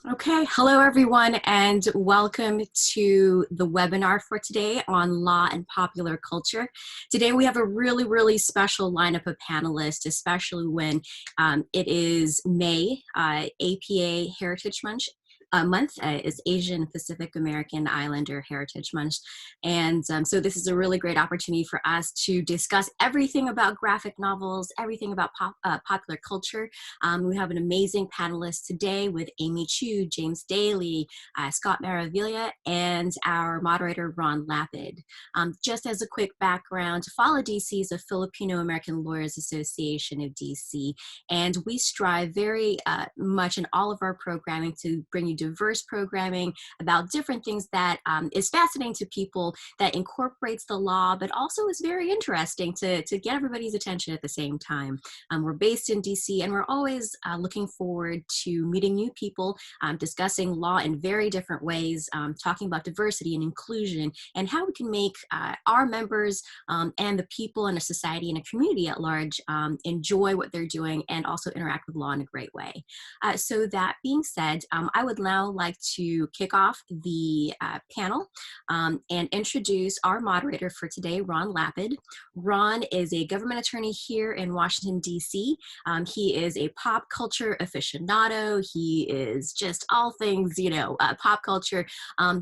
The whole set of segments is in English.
Okay, hello everyone, and welcome to the webinar for today on law and popular culture. Today we have a really special lineup of panelists, especially when it is May, APA Heritage Month is Asian Pacific American Islander Heritage Month. And so this is a really great opportunity for us to discuss everything about graphic novels, everything about popular culture. We have an amazing panelist today with Amy Chu, James Daly, Scott Maravilla, and our moderator, Ron Lapid. Just as a quick background, FALA DC is a Filipino American Lawyers Association of DC, and we strive very much in all of our programming to bring you diverse programming about different things that is fascinating to people, that incorporates the law, but also is very interesting to get everybody's attention at the same time. We're based in DC, and we're always looking forward to meeting new people, discussing law in very different ways, talking about diversity and inclusion, and how we can make our members and the people in a society and a community at large enjoy what they're doing and also interact with law in a great way. So that being said, I would now like to kick off the panel and introduce our moderator for today, Ron Lapid. Ron is a government attorney here in Washington, D.C. He is a pop culture aficionado. He is just all things, pop culture.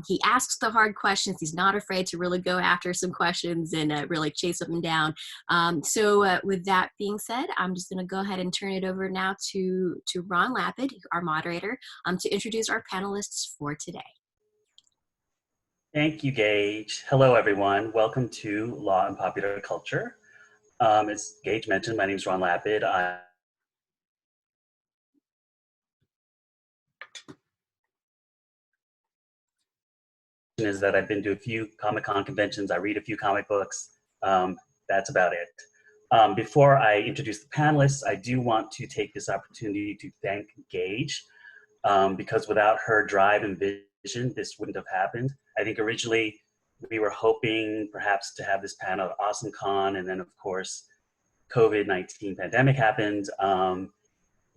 He asks the hard questions. He's not afraid to really go after some questions and really chase them down. So with that being said, I'm just going to go ahead and turn it over now to Ron Lapid, our moderator, to introduce our panelists for today. Thank you, Gage. Hello, everyone. Welcome to Law and Popular Culture. As Gage mentioned, my name is Ron Lapid. Is that I've been to a few Comic-Con conventions. I read a few comic books. That's about it. Before I introduce the panelists, I do want to take this opportunity to thank Gage, because without her drive and vision, this wouldn't have happened. I think originally we were hoping perhaps to have this panel at AwesomeCon, and then of course, COVID-19 pandemic happened.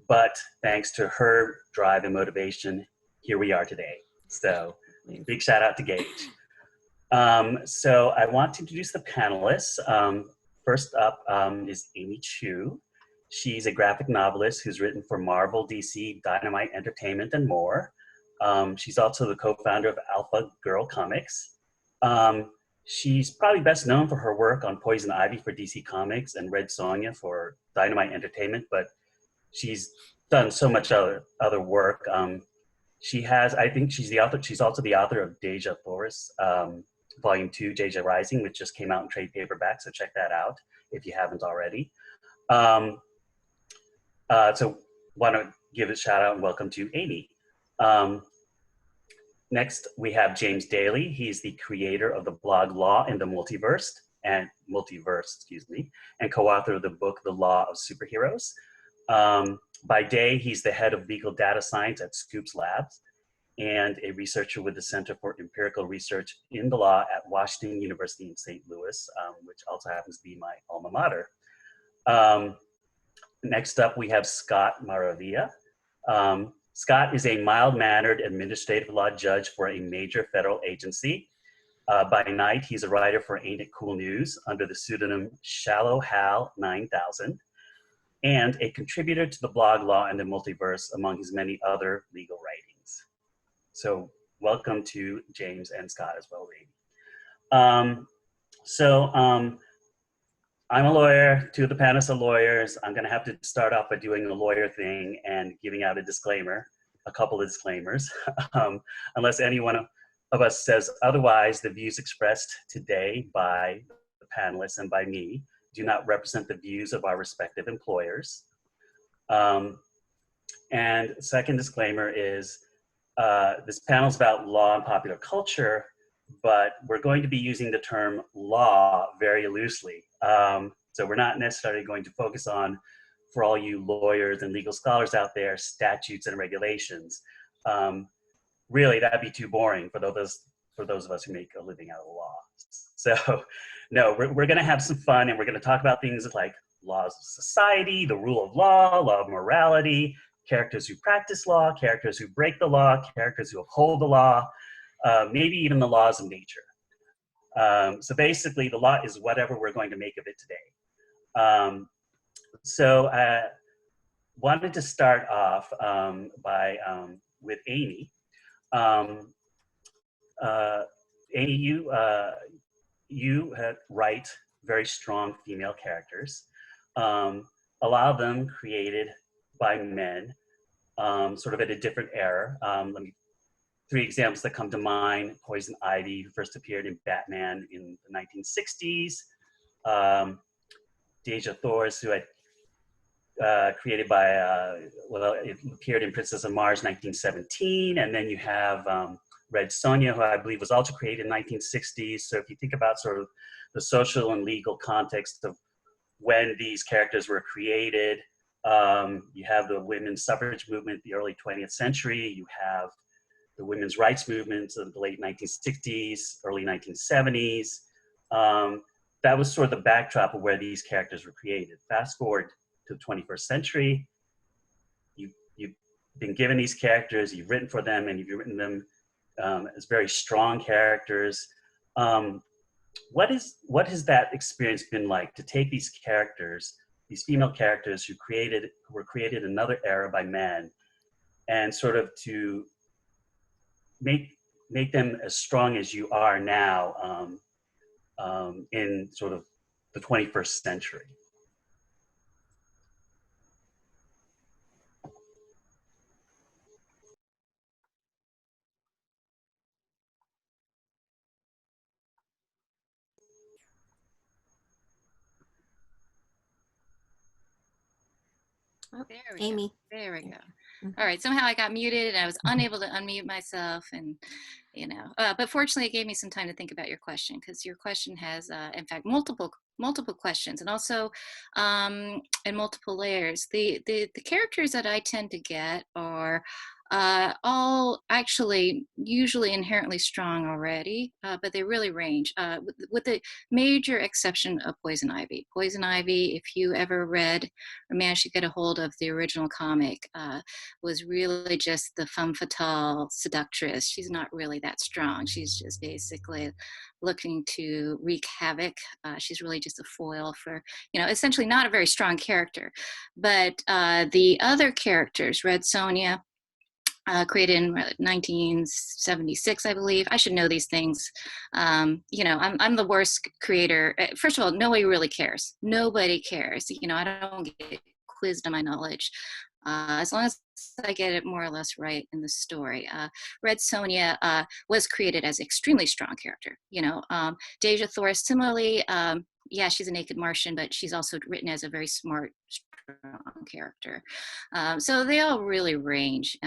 But thanks to her drive and motivation, here we are today. So big shout out to Gage. So I want to introduce the panelists. First up is Amy Chu. She's a graphic novelist who's written for Marvel, DC, Dynamite Entertainment, and more. She's also the co-founder of Alpha Girl Comics. She's probably best known for her work on Poison Ivy for DC Comics and Red Sonja for Dynamite Entertainment, but she's done so much other work. I think she's the author. She's also the author of Deja Force, Volume 2, Deja Rising, which just came out in trade paperback, so check that out if you haven't already. So want to give a shout out and welcome to Amy. Next, we have James Daly. He's the creator of the blog Law in the Multiverse, and co-author of the book The Law of Superheroes. By day, he's the head of legal data science at Scoops Labs and a researcher with the Center for Empirical Research in the Law at Washington University in St. Louis, which also happens to be my alma mater. Next up, we have Scott Maravilla. Scott is a mild-mannered administrative law judge for a major federal agency. By night, he's a writer for Ain't It Cool News under the pseudonym Shallow Hal 9000, and a contributor to the blog Law and the Multiverse, among his many other legal writings. So welcome to James and Scott as well, Amy. I'm a lawyer, two of the panelists are lawyers. I'm gonna have to start off by doing the lawyer thing and giving out a couple of disclaimers. Unless anyone of us says otherwise, the views expressed today by the panelists and by me do not represent the views of our respective employers. And second disclaimer is, this panel is about law and popular culture, but we're going to be using the term law very loosely. So we're not necessarily going to focus on, for all you lawyers and legal scholars out there, statutes and regulations. Really, that'd be too boring for those of us who make a living out of the law. So no, we're gonna have some fun, and we're gonna talk about things like laws of society, the rule of law of morality, characters who practice law, characters who break the law, characters who uphold the law, maybe even the laws of nature. So basically, the law is whatever we're going to make of it today. So I wanted to start off with Amy. Amy, you write very strong female characters. A lot of them created by men, sort of at a different era. Three examples that come to mind: Poison Ivy, who first appeared in Batman in the 1960s. Deja Thors, who had created by, it appeared in Princess of Mars 1917. And then you have Red Sonja, who I believe was also created in 1960s. So if you think about sort of the social and legal context of when these characters were created, you have the women's suffrage movement, the early 20th century. You have the women's rights movements of the late 1960s, early 1970s. That was sort of the backdrop of where these characters were created. Fast forward to the 21st century, you've been given these characters, you've written for them, and you've written them as very strong characters. What has that experience been like to take these characters, these female characters who were created in another era by men, and sort of to make them as strong as you are now in sort of the 21st century? Oh, There we Amy. go. There we go. Mm-hmm. All right. Somehow I got muted and I was unable to unmute myself, and but fortunately it gave me some time to think about your question, because your question has, in fact, multiple questions, and also in multiple layers. The characters that I tend to get are all actually usually inherently strong already, but they really range, with the major exception of Poison Ivy. Poison Ivy, if you ever read or managed to get a hold of the original comic, was really just the femme fatale seductress. She's not really that strong. She's just basically looking to wreak havoc. She's really just a foil for, essentially not a very strong character. But the other characters, Red Sonja, created in 1976, I believe. I should know these things. I'm the worst creator. First of all, nobody really cares. Nobody cares. I don't get quizzed on my knowledge. As long as I get it more or less right in the story. Red Sonja was created as an extremely strong character. Deja Thors, similarly, yeah, she's a naked Martian, but she's also written as a very smart, strong character. So they all really range,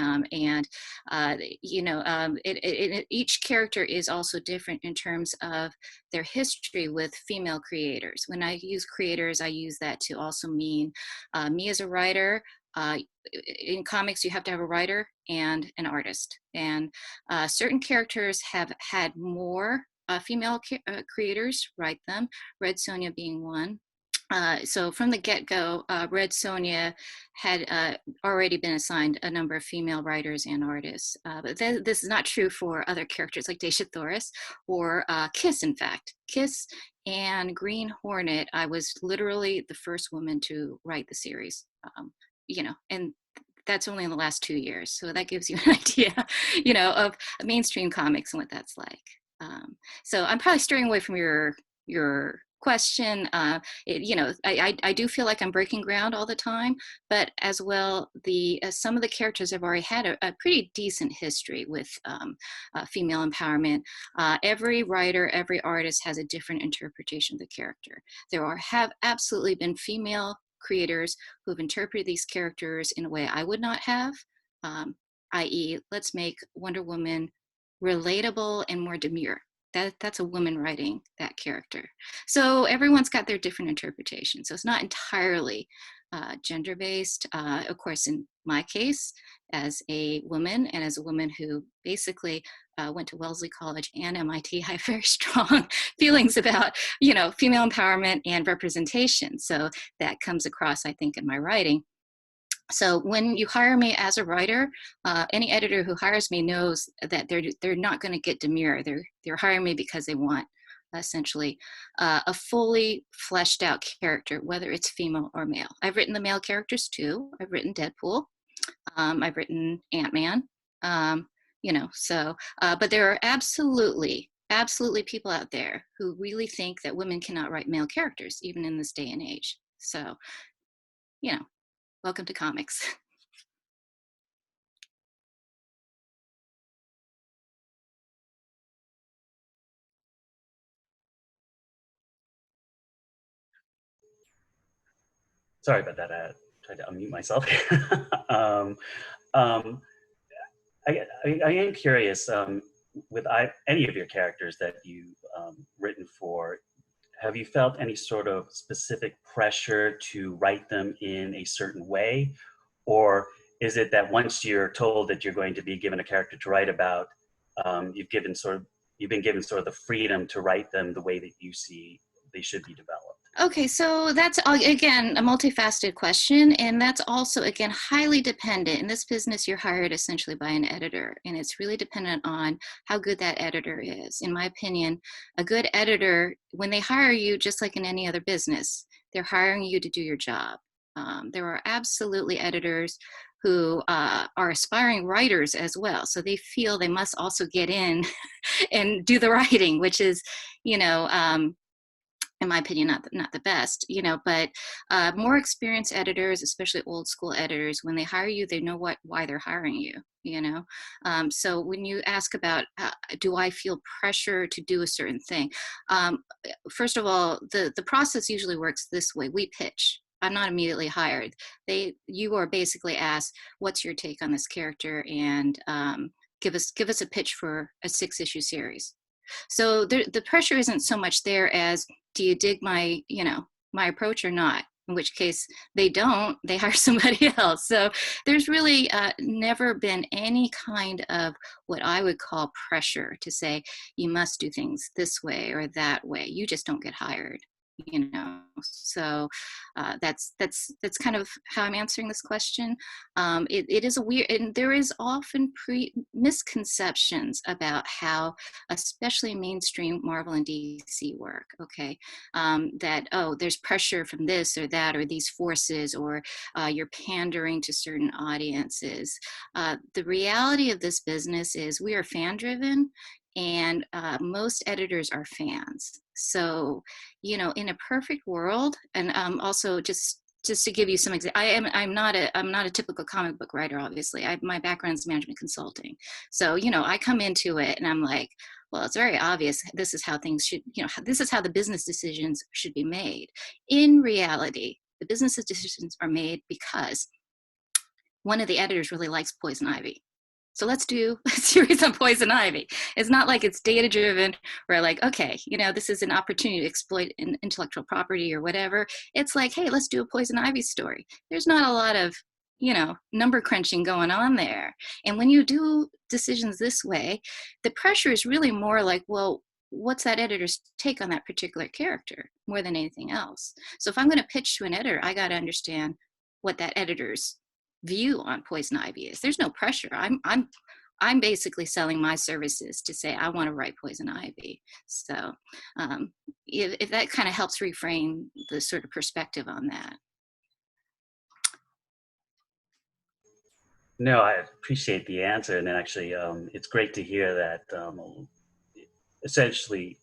each character is also different in terms of their history with female creators. When I use creators, I use that to also mean me as a writer. In comics, you have to have a writer and an artist, and certain characters have had more female creators write them, Red Sonja being one. So from the get-go, Red Sonja had already been assigned a number of female writers and artists. But this is not true for other characters like Deja Thors or Kiss, in fact. Kiss and Green Hornet, I was literally the first woman to write the series, and that's only in the last 2 years. So that gives you an idea, of mainstream comics and what that's like. So I'm probably steering away from your question. I do feel like I'm breaking ground all the time, but as well, some of the characters have already had a pretty decent history with female empowerment. Every writer, every artist has a different interpretation of the character. There have absolutely been female creators who have interpreted these characters in a way I would not have, i.e., let's make Wonder Woman relatable and more demure. That's a woman writing that character. So everyone's got their different interpretation. So it's not entirely gender-based. Of course, in my case, as a woman and as a woman who basically went to Wellesley College and MIT, I have very strong feelings about, female empowerment and representation. So that comes across, I think, in my writing. So when you hire me as a writer, any editor who hires me knows that they're not going to get demure. They're hiring me because they want essentially a fully fleshed out character, whether it's female or male. I've written the male characters too. I've written Deadpool. I've written Ant-Man. You know, so but there are absolutely people out there who really think that women cannot write male characters, even in this day and age. So, you know, welcome to comics. Sorry about that. I tried to unmute myself here. Um, I am curious, with any of your characters that you've written for, have you felt any sort of specific pressure to write them in a certain way? Or is it that once you're told that you're going to be given a character to write about, you've been given sort of the freedom to write them the way that you see they should be developed? Okay, so that's again a multifaceted question, and that's also again highly dependent. In this business, you're hired essentially by an editor, and it's really dependent on how good that editor is. In my opinion, a good editor, when they hire you, just like in any other business, they're hiring you to do your job. There are absolutely editors who are aspiring writers as well, so they feel they must also get in and do the writing, which is, you know. In my opinion, not the best, you know, but more experienced editors, especially old school editors, when they hire you, they know why they're hiring you, you know. So when you ask about, do I feel pressure to do a certain thing? First of all, the process usually works this way. We pitch. I'm not immediately hired. You are basically asked, what's your take on this character, and give us a pitch for a 6-issue series. So the pressure isn't so much there as, do you dig my, you know, my approach or not? In which case they don't, they hire somebody else. So there's really never been any kind of what I would call pressure to say, you must do things this way or that way. You just don't get hired, you know. So that's kind of how I'm answering this question. It is a weird, and there is often misconceptions about how especially mainstream Marvel and DC work, okay? That, oh, there's pressure from this or that or these forces, or you're pandering to certain audiences. The reality of this business is we are fan driven, and most editors are fans. So, you know, in a perfect world, and also just to give you some example, I'm not a typical comic book writer. Obviously, my background is management consulting. So, you know, I come into it and I'm like, well, it's very obvious. This is how things should, you know, this is how the business decisions should be made. In reality, the business decisions are made because one of the editors really likes Poison Ivy. So let's do a series on Poison Ivy. It's not like it's data driven where like, okay, you know, this is an opportunity to exploit intellectual property or whatever. It's like, hey, let's do a Poison Ivy story. There's not a lot of, you know, number crunching going on there. And when you do decisions this way, the pressure is really more like, well, what's that editor's take on that particular character more than anything else? So if I'm going to pitch to an editor, I got to understand what that editor's view on Poison Ivy is. There's no pressure. I'm basically selling my services to say I want to write Poison Ivy. So if that kind of helps reframe the sort of perspective on that. No, I appreciate the answer, and actually, it's great to hear that. Essentially,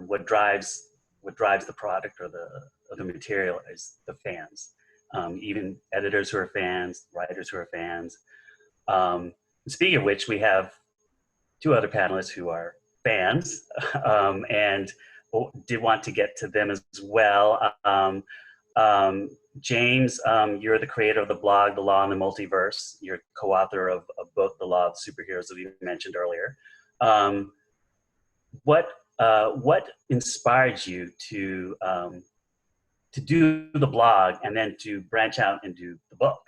what drives the product or the material is the fans. Even editors who are fans, writers who are fans. Speaking of which, we have 2 other panelists who are fans, and did want to get to them as well. James, you're the creator of the blog, The Law and the Multiverse. You're co-author of a book, The Law of Superheroes, that we mentioned earlier. What inspired you to do the blog and then to branch out and do the book?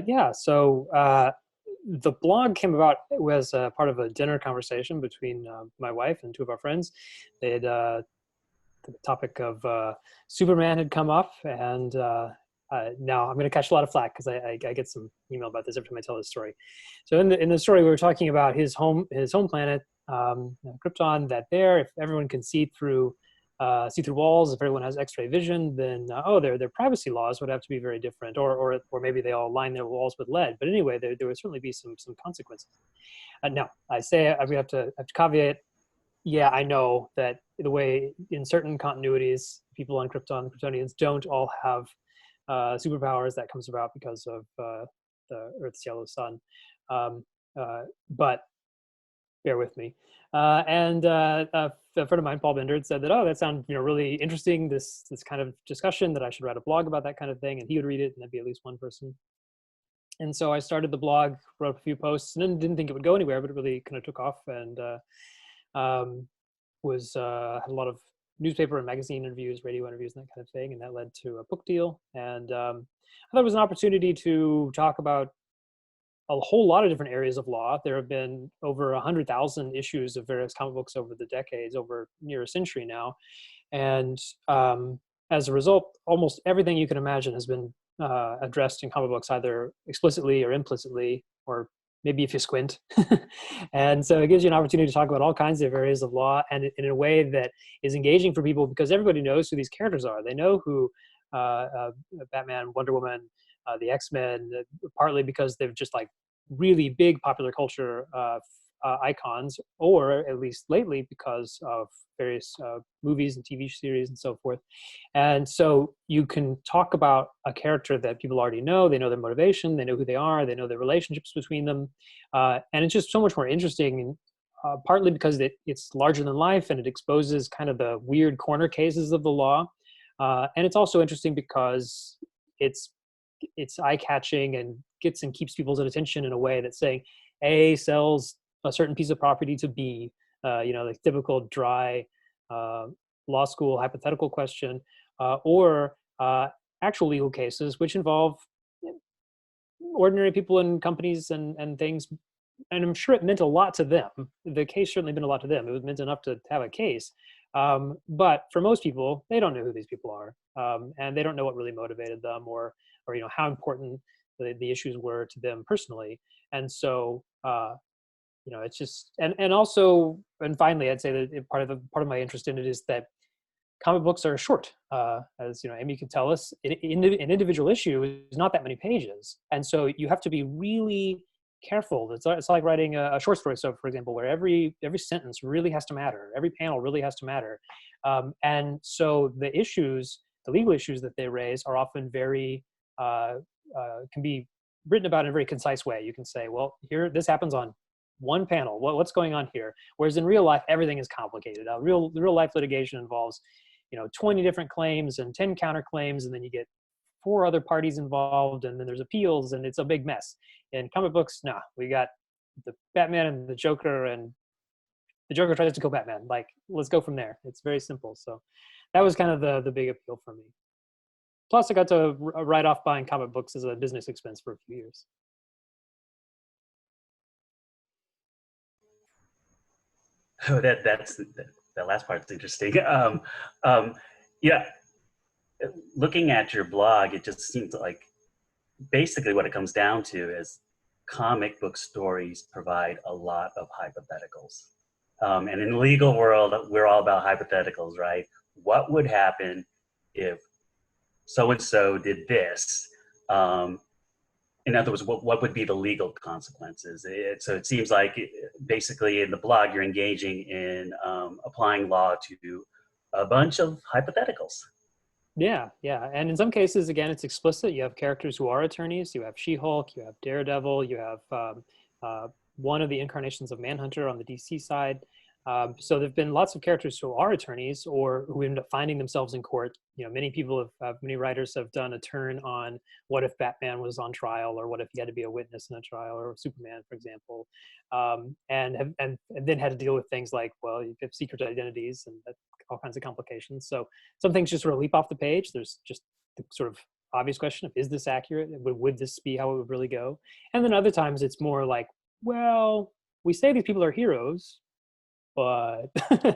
Yeah, so the blog came about as part of a dinner conversation between my wife and two of our friends. They had the topic of Superman had come up, and now I'm going to catch a lot of flack because I get some email about this every time I tell this story. So in the story, we were talking about his home planet, Krypton. That there, if everyone can see through walls, if everyone has X-ray vision, then their privacy laws would have to be very different, or maybe they all line their walls with lead. But anyway, there would certainly be some consequences. Now, I say we have to caveat. Yeah, I know that the way in certain continuities, people on Krypton, Kryptonians don't all have superpowers. That comes about because of the Earth's yellow sun. But bear with me. And a friend of mine, Paul Bender, said that, that sounds really interesting, this kind of discussion, that I should write a blog about that kind of thing, and he would read it, and there'd be at least one person. And so I started the blog, wrote a few posts, and then didn't think it would go anywhere, but it really kind of took off, and had a lot of newspaper and magazine interviews, radio interviews, and that kind of thing, and that led to a book deal. And I thought it was an opportunity to talk about a whole lot of different areas of law. There have been over 100,000 issues of various comic books over the decades, over near a century now. And as a result, almost everything you can imagine has been addressed in comic books, either explicitly or implicitly, or maybe if you squint. And so it gives you an opportunity to talk about all kinds of areas of law, and in a way that is engaging for people, because everybody knows who these characters are. They know who Batman, Wonder Woman, the X-Men, partly because they're just like really big popular culture icons, or at least lately because of various movies and TV series and so forth. And so you can talk about a character that people already know. They know their motivation, they know who they are, they know the relationships between them. And it's just so much more interesting, partly because it's larger than life, and it exposes kind of the weird corner cases of the law. And it's also interesting because it's eye-catching and gets and keeps people's attention in a way that's saying A sells a certain piece of property to B, like typical dry law school hypothetical question, or actual legal cases, which involve ordinary people and companies and things. And I'm sure it meant a lot to them. The case certainly meant a lot to them. It was meant enough to have a case. But for most people, they don't know who these people are, and they don't know what really motivated them, or how important the issues were to them personally. And so it's just, and also, and finally, I'd say that part of my interest in it is that comic books are short. As Amy could tell us, an individual issue is not that many pages, and so you have to be really careful. It's like writing a short story. So, for example, where every sentence really has to matter, every panel really has to matter, and so the legal issues that they raise are often very can be written about in a very concise way. You can say, well, here, this happens on one panel. What's going on here? Whereas in real life, everything is complicated. Real life litigation involves, 20 different claims and 10 counterclaims, and then you get 4 other parties involved, and then there's appeals, and it's a big mess. In comic books, we got the Batman and the Joker, and the Joker tries to kill Batman. Like, let's go from there. It's very simple. So that was kind of the big appeal for me. Plus, I got to write off buying comic books as a business expense for a few years. Oh, that last part's interesting. Yeah, looking at your blog, it just seems like basically what it comes down to is comic book stories provide a lot of hypotheticals. And in the legal world, we're all about hypotheticals, right? What would happen if so-and-so did this? In other words, what would be the legal consequences? So it seems like basically in the blog, you're engaging in applying law to a bunch of hypotheticals. Yeah. And in some cases, again, it's explicit. You have characters who are attorneys. You have She-Hulk, you have Daredevil, you have one of the incarnations of Manhunter on the DC side. So there've been lots of characters who are attorneys or who end up finding themselves in court. Many writers have done a turn on what if Batman was on trial, or what if he had to be a witness in a trial, or Superman, for example, and then had to deal with things like, well, you have secret identities and all kinds of complications. So some things just sort of leap off the page. There's just the sort of obvious question of, is this accurate? Would this be how it would really go? And then other times it's more like, well, we say these people are heroes, but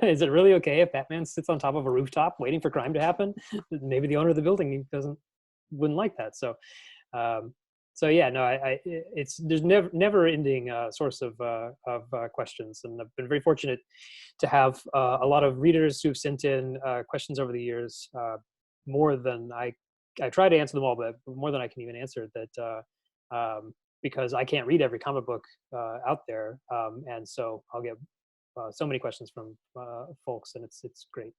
is it really okay if Batman sits on top of a rooftop waiting for crime to happen? Maybe the owner of the building wouldn't like that. So, so yeah, no, there's never ending source of questions, and I've been very fortunate to have a lot of readers who've sent in questions over the years, more than I try to answer them all, but more than I can even answer. Because I can't read every comic book out there, and so I'll get so many questions from folks, and it's great.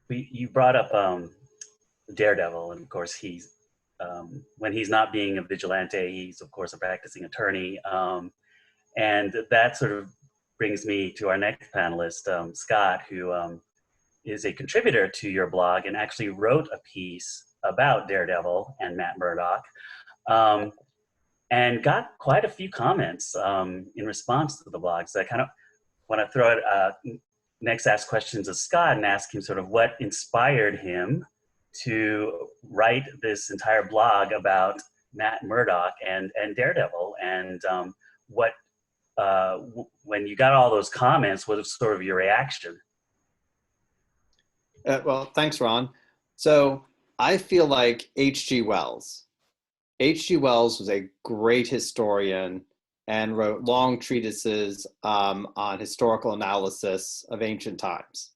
You brought up Daredevil, and of course he's when he's not being a vigilante, he's of course a practicing attorney, and that sort of brings me to our next panelist, Scott, who is a contributor to your blog and actually wrote a piece about Daredevil and Matt Murdock, and got quite a few comments in response to the blog. So I kind of want to throw it, next ask questions of Scott and ask him sort of what inspired him to write this entire blog about Matt Murdock and Daredevil, and what, when you got all those comments, what was sort of your reaction? Well, thanks, Ron. So I feel like H.G. Wells. H.G. Wells was a great historian and wrote long treatises on historical analysis of ancient times.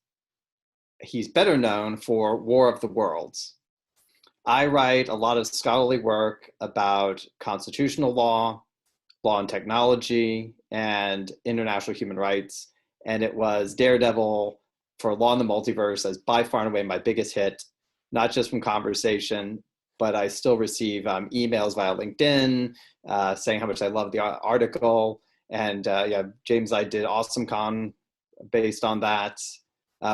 He's better known for War of the Worlds. I write a lot of scholarly work about constitutional law, law and technology, and international human rights. And it was Daredevil for Law in the Multiverse as by far and away my biggest hit, not just from conversation, but I still receive emails via LinkedIn saying how much I love the article. And yeah, James, I did AwesomeCon based on that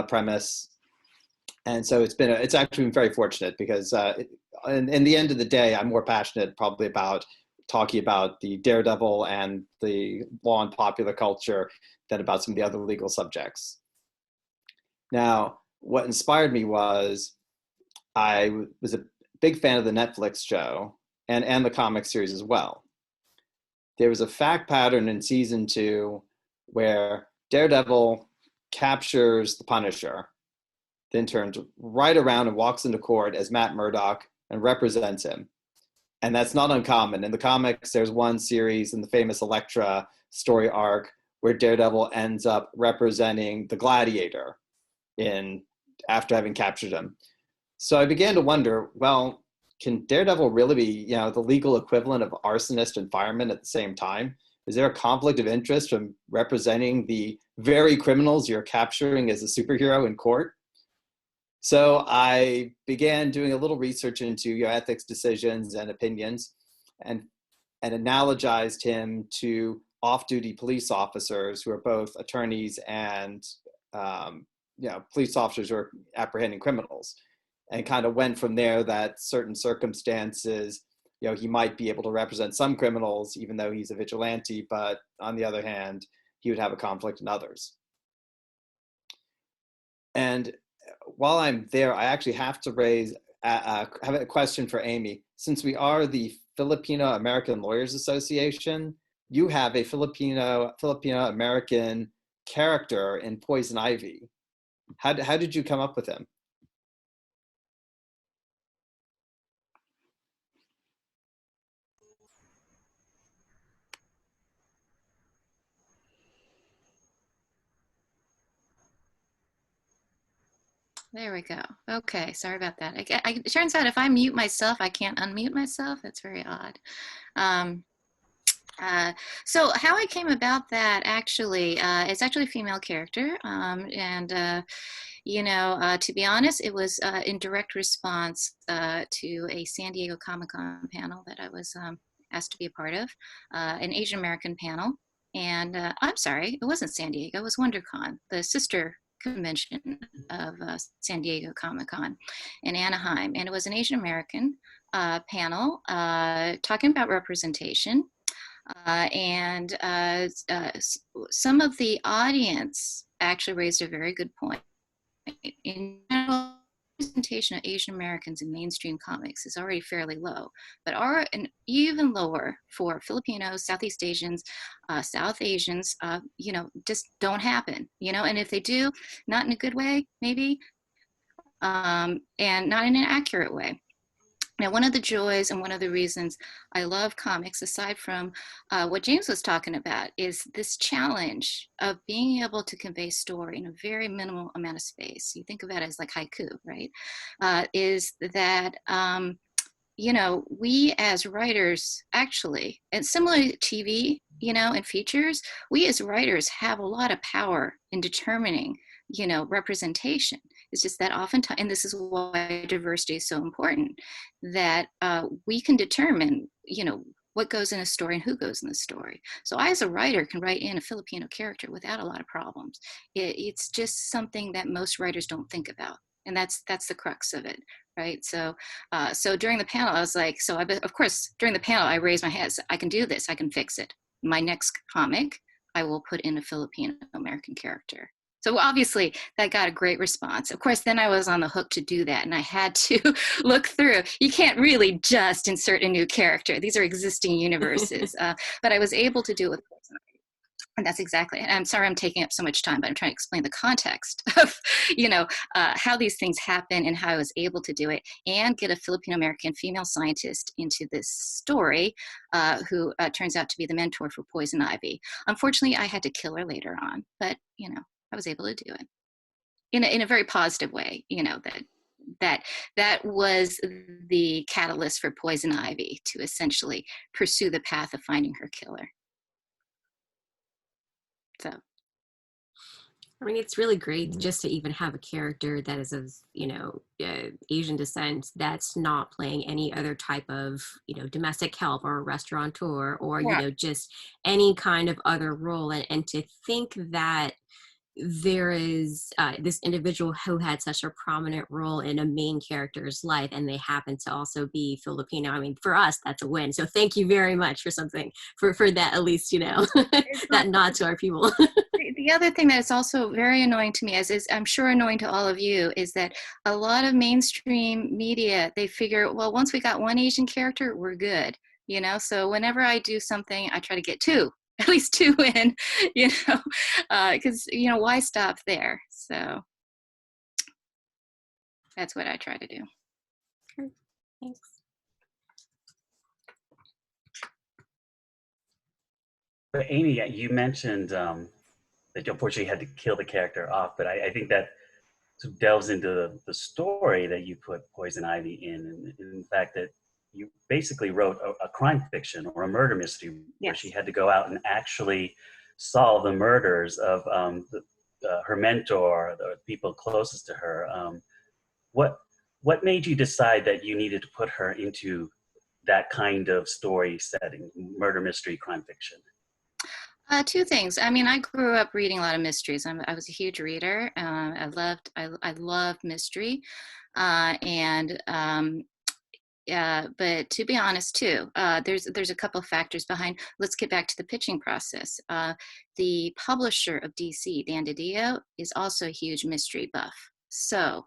premise. And so it's actually been very fortunate, because in the end of the day, I'm more passionate probably about talking about the Daredevil and the law and popular culture than about some of the other legal subjects. Now, what inspired me was I was a big fan of the Netflix show and the comic series as well. There was a fact pattern in season 2 where Daredevil captures the Punisher, then turns right around and walks into court as Matt Murdock and represents him. And that's not uncommon. In the comics, there's one series in the famous Elektra story arc where Daredevil ends up representing the Gladiator after having captured him. So I began to wonder, well, can Daredevil really be, the legal equivalent of arsonist and fireman at the same time? Is there a conflict of interest from representing the very criminals you're capturing as a superhero in court? So I began doing a little research into ethics decisions and opinions, and analogized him to off-duty police officers who are both attorneys and police officers who are apprehending criminals, and kind of went from there that certain circumstances, he might be able to represent some criminals even though he's a vigilante, but on the other hand, he would have a conflict in others. And while I'm there, I actually have to have a question for Amy. Since we are the Filipino American Lawyers Association, you have a Filipino American character in Poison Ivy. How did you come up with him? There we go. Okay, sorry about that. It turns out if I mute myself, I can't unmute myself. That's very odd. So how I came about that, actually, it's actually a female character. To be honest, it was in direct response to a San Diego Comic-Con panel that I was asked to be a part of, an Asian American panel. And I'm sorry, it wasn't San Diego, it was WonderCon, the sister convention of San Diego Comic-Con in Anaheim. And it was an Asian American panel talking about representation. Some of the audience actually raised a very good point. In general, representation of Asian Americans in mainstream comics is already fairly low, but are an even lower for Filipinos, Southeast Asians, South Asians, just don't happen, and if they do, not in a good way, maybe, and not in an accurate way. Now, one of the joys and one of the reasons I love comics, aside from what James was talking about, is this challenge of being able to convey story in a very minimal amount of space. You think of it as like haiku, right? Is that, we as writers actually, and similarly to TV, and features, we as writers have a lot of power in determining, representation. It's just that oftentimes, and this is why diversity is so important, that we can determine, what goes in a story and who goes in the story. So I, as a writer, can write in a Filipino character without a lot of problems. It's just something that most writers don't think about. And that's the crux of it, right? So during the panel, I was like, of course, during the panel, I raised my hand. I can do this. I can fix it. My next comic, I will put in a Filipino American character. So obviously that got a great response. Of course, then I was on the hook to do that, and I had to look through. You can't really just insert a new character. These are existing universes. But I was able to do it with Poison Ivy. And that's exactly, and I'm sorry I'm taking up so much time, but I'm trying to explain the context of, how these things happen and how I was able to do it and get a Filipino-American female scientist into this story who turns out to be the mentor for Poison Ivy. Unfortunately, I had to kill her later on, but, I was able to do it in a very positive way, that was the catalyst for Poison Ivy to essentially pursue the path of finding her killer. So, I mean, it's really great just to even have a character that is of, Asian descent that's not playing any other type of, domestic help or restaurateur or, yeah. Just any kind of other role. And to think that there is this individual who had such a prominent role in a main character's life, and they happen to also be Filipino. I mean, for us, that's a win. So thank you very much for something, for that, at least, that nod to our people. The other thing that's also very annoying to me, as is I'm sure annoying to all of you, is that a lot of mainstream media, they figure, well, once we got one Asian character, we're good. So whenever I do something, I try to get at least two in, because, why stop there? So that's what I try to do. Sure. Thanks. But Amy, you mentioned that you unfortunately had to kill the character off, but I think that sort of delves into the story that you put Poison Ivy in the fact that you basically wrote a crime fiction or a murder mystery where Yes. she had to go out and actually solve the murders of her mentor, the people closest to her. What made you decide that you needed to put her into that kind of story setting, murder mystery, crime fiction? Two things. I mean, I grew up reading a lot of mysteries. I was a huge reader. I loved mystery, but to be honest, too, there's a couple of factors behind. Let's get back to the pitching process. The publisher of DC, Dan DiDio, is also a huge mystery buff. So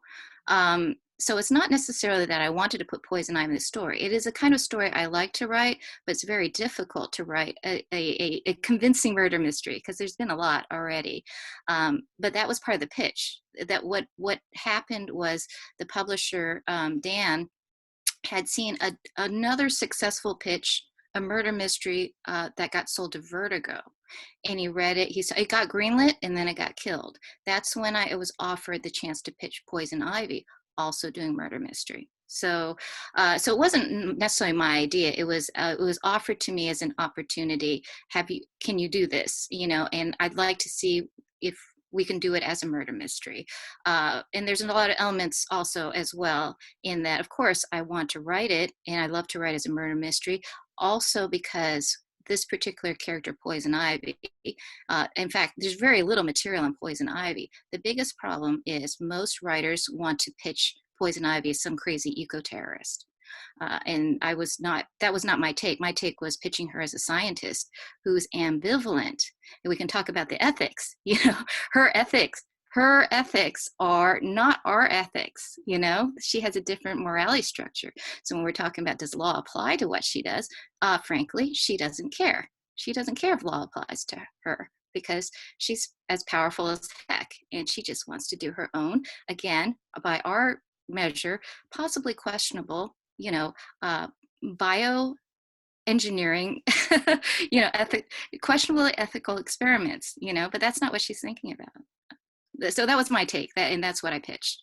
it's not necessarily that I wanted to put Poison Ivy in the story. It is a kind of story I like to write, but it's very difficult to write a convincing murder mystery because there's been a lot already. But that was part of the pitch. That what happened was the publisher, Dan, had seen another successful pitch, a murder mystery that got sold to Vertigo. And he read it, it got greenlit, and then it got killed. That's when I was offered the chance to pitch Poison Ivy, also doing murder mystery. So it wasn't necessarily my idea. It was offered to me as an opportunity. Can you do this? And I'd like to see if we can do it as a murder mystery. And there's a lot of elements also as well in that, of course, I want to write it, and I love to write as a murder mystery, also because this particular character, Poison Ivy, in fact, there's very little material on Poison Ivy. The biggest problem is most writers want to pitch Poison Ivy as some crazy eco-terrorist. And that was not my take. My take was pitching her as a scientist who's ambivalent. And we can talk about the ethics, her ethics are not our ethics. She has a different morality structure. So when we're talking about, does law apply to what she does? Frankly, she doesn't care. She doesn't care if law applies to her, because she's as powerful as heck, and she just wants to do her own, again, by our measure, possibly questionable, bioengineering, questionable ethical experiments, but that's not what she's thinking about. So that was my take, and that's what I pitched.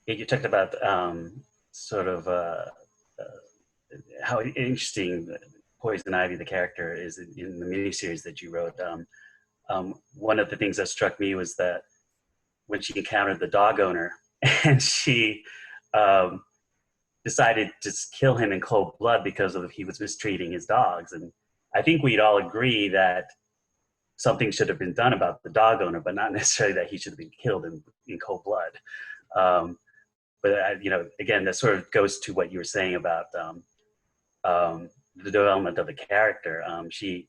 You talked about sort of how interesting Poison Ivy, the character, is in the miniseries that you wrote. One of the things that struck me was that when she encountered the dog owner and she decided to kill him in cold blood because he was mistreating his dogs. And I think we'd all agree that something should have been done about the dog owner, but not necessarily that he should have been killed in cold blood. But again, that sort of goes to what you were saying about the development of the character. She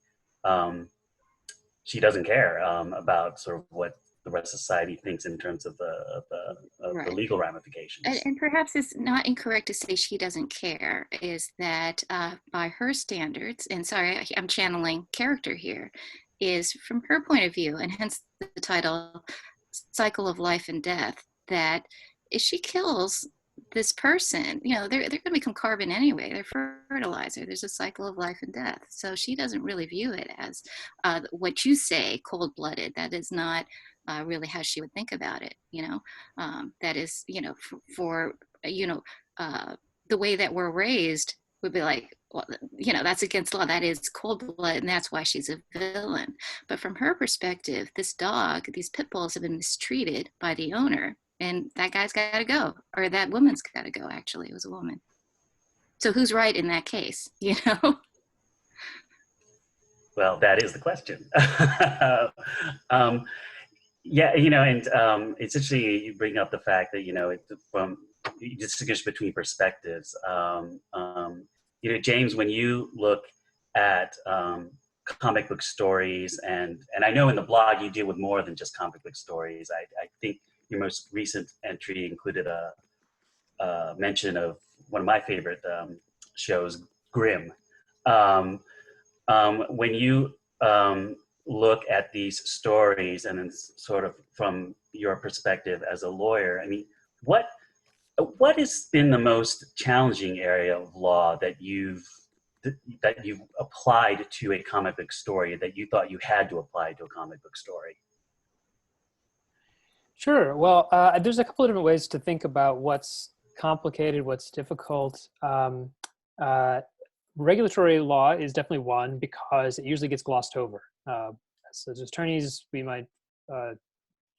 doesn't care about sort of what the rest of society thinks in terms of the legal ramifications. And perhaps it's not incorrect to say she doesn't care, is that by her standards, and sorry, I'm channeling character here, is from her point of view, and hence the title, Cycle of Life and Death, that if she kills this person, they're going to become carbon anyway. They're fertilizer. There's a cycle of life and death. So she doesn't really view it as what you say, cold-blooded. That is not really how she would think about it. That is, for the way that we're raised would be like, well, that's against law. That is cold blood, and that's why she's a villain. But from her perspective, this dog, these pit bulls have been mistreated by the owner. And that guy's got to go, or that woman's got to go. Actually, it was a woman. So who's right in that case? Well, that is the question. It's interesting you bring up the fact that you distinguish between perspectives. James, when you look at comic book stories, and I know in the blog you deal with more than just comic book stories. I think your most recent entry included a mention of one of my favorite shows, Grimm. When you look at these stories, and then sort of from your perspective as a lawyer, I mean, what has been the most challenging area of law that you've applied to a comic book story, that you thought you had to apply to a comic book story? Sure. Well, there's a couple of different ways to think about what's complicated, what's difficult. Regulatory law is definitely one, because it usually gets glossed over. So as attorneys, we might,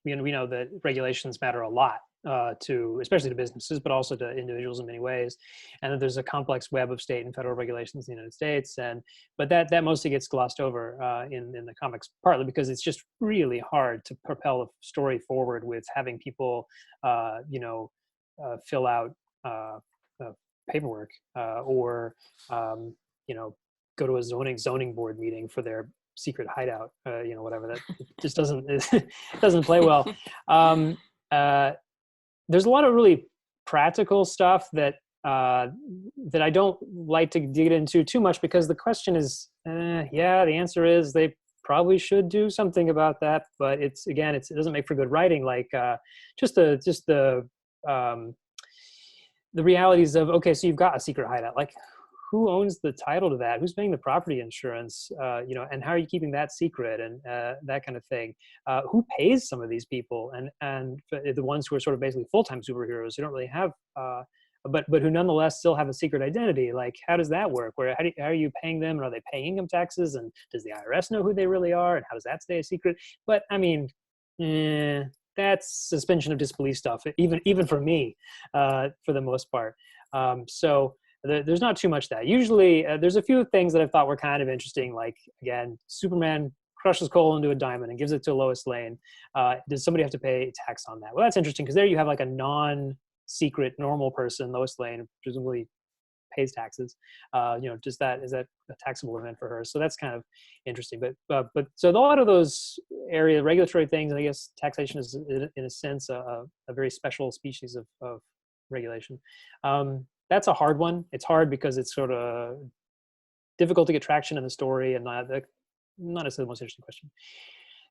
we know that regulations matter a lot especially to businesses, but also to individuals in many ways. And that there's a complex web of state and federal regulations in the United States. But that mostly gets glossed over in the comics, partly because it's just really hard to propel a story forward with having people, fill out paperwork or, go to a zoning board meeting for their secret hideout, whatever. That just doesn't play well. There's a lot of really practical stuff that I don't like to dig into too much, because the question is, the answer is they probably should do something about that. But it doesn't make for good writing. Like just the realities of, okay, so you've got a secret hideout. Like, who owns the title to that? Who's paying the property insurance? And how are you keeping that secret, and that kind of thing? Who pays some of these people? And the ones who are sort of basically full-time superheroes who don't really have, but who nonetheless still have a secret identity. Like, how does that work? How are you paying them? And are they paying income taxes? And does the IRS know who they really are? And how does that stay a secret? But I mean, that's suspension of disbelief stuff, even for me, for the most part. So there's not too much that. Usually, there's a few things that I thought were kind of interesting, like, again, Superman crushes coal into a diamond and gives it to Lois Lane. Does somebody have to pay tax on that? Well, that's interesting, because there you have like a non-secret normal person, Lois Lane, presumably pays taxes. Is that a taxable event for her? So that's kind of interesting. But so a lot of those regulatory things, and I guess taxation is in a sense a very special species of regulation. That's a hard one. It's hard because it's sort of difficult to get traction in the story, and not necessarily the most interesting question.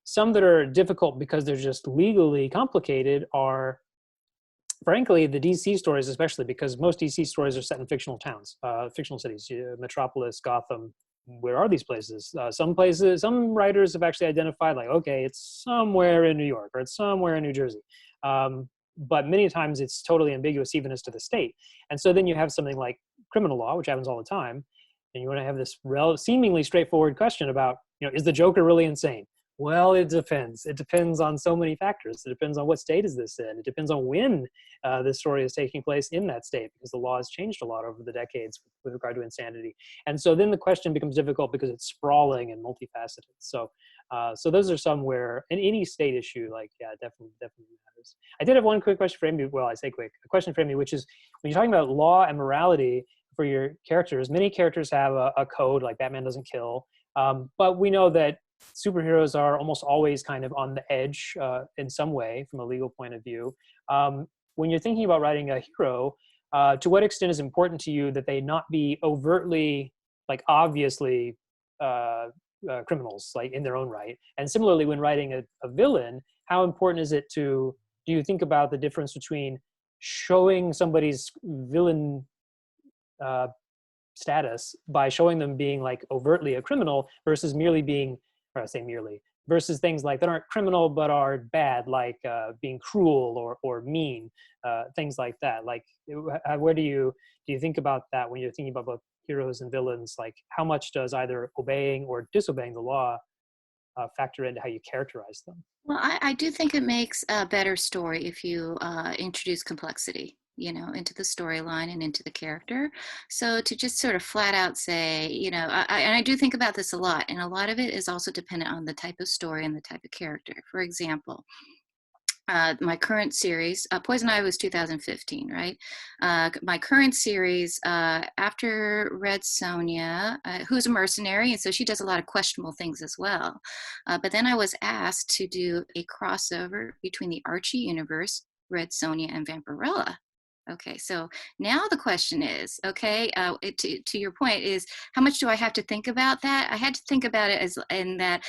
Some that are difficult because they're just legally complicated are, frankly, the DC stories, especially because most DC stories are set in fictional towns, fictional cities, Metropolis, Gotham. Where are these places? Some writers have actually identified, like, okay, it's somewhere in New York or it's somewhere in New Jersey. But many times it's totally ambiguous even as to the state. And so then you have something like criminal law, which happens all the time. And you want to have this seemingly straightforward question about, is the Joker really insane? Well, it depends. It depends on so many factors. It depends on what state is this in. It depends on when this story is taking place in that state, because the law has changed a lot over the decades with regard to insanity. And so then the question becomes difficult because it's sprawling and multifaceted. So those are some where in any state issue, definitely matters. I did have one quick question for Amy. Well, I say quick. A question for Amy, which is, when you're talking about law and morality for your characters, many characters have a code, like Batman doesn't kill. But we know that superheroes are almost always kind of on the edge in some way from a legal point of view. When you're thinking about writing a hero, to what extent is it important to you that they not be overtly, obviously criminals, like in their own right? And similarly, when writing a villain, how important is it do you think about the difference between showing somebody's villain status by showing them being overtly a criminal versus merely being, or I say merely, versus things that aren't criminal but are bad, being cruel or mean, things like that. Where do you think about that when you're thinking about both heroes and villains? How much does either obeying or disobeying the law factor into how you characterize them? Well, I do think it makes a better story if you introduce complexity, into the storyline and into the character. So to just sort of flat out say, and I do think about this a lot, and a lot of it is also dependent on the type of story and the type of character. For example, my current series, Poison Ivy was 2015, right? My current series, after Red Sonja, who's a mercenary, and so she does a lot of questionable things as well. But then I was asked to do a crossover between the Archie universe, Red Sonja, and Vampirella. Okay, so now the question is, to your point, is how much do I have to think about that? I had to think about it as in that,